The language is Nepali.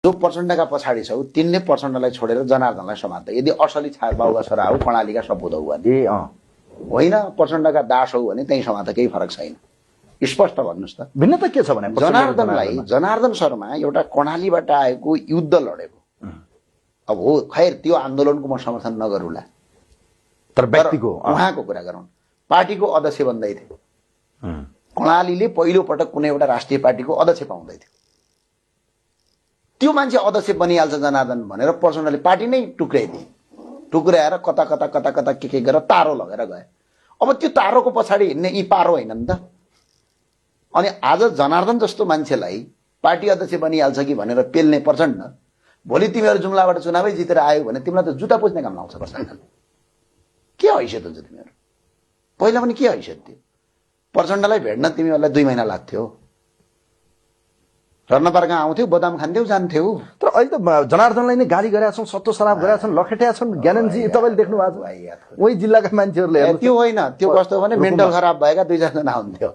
जो प्रचण्डका पछाडि छौ तिनले प्रचण्डलाई छोडेर जनार्दनलाई समात्छ। यदि असली बाबुका छोरा हो कर्णालीका सपुत हो भने होइन प्रचण्डका दास हो भने त्यही समात्छ, केही फरक छैन। स्पष्ट भन्नुहोस् त भिन्नता के छ भने जनार्दन शर्मा एउटा कर्णालीबाट आएको युद्ध लडेको। अब हो खैर त्यो आन्दोलनको म समर्थन नगरौँला, तर व्यक्तिको उहाँको कुरा गरौँ। पार्टीको अध्यक्ष बन्दै थियो कर्णालीले, पहिलो पटक कुनै एउटा राष्ट्रिय पार्टीको अध्यक्ष पाउँदै थियो। त्यो मान्छे अध्यक्ष बनिहाल्छ जनार्दन भनेर प्रचण्डले पार्टी नै टुक्राइदिए। टुक्राएर कता कता कता कता के गरेर तारो लगेर गए। अब त्यो तारोको पछाडि हिँड्ने यी पारो होइन नि त। अनि आज जनार्दन जस्तो मान्छेलाई पार्टी अध्यक्ष बनिहाल्छ कि भनेर पेल्ने प्रचण्ड, भोलि तिमीहरू जुम्लाबाट चुनावै जितेर आयो भने तिमीलाई त जुत्ता पुज्ने काम लाउँछ प्रचण्डले। के हैसियत हुन्छ तिमीहरू? पहिला पनि के हैसियत थियो? प्रचण्डलाई भेट्न तिमीहरूलाई 2 महिना लाग्थ्यो। रत्नपार्का आउँथ्यो, बदाम खान्थ्यौ, जान्थ्यौ। तर अहिले त जनार्दनलाई नै गाली गरेका छन्, सत्तो सराप गरेका छन्, लखेटेका छन्। ज्ञाननजी तपाईँले देख्नु भएको छ, उही जिल्लाका मान्छेहरूले। त्यो होइन, त्यो कस्तो भने मेन्टल खराब भएका 2-4 जना हुन्थ्यो।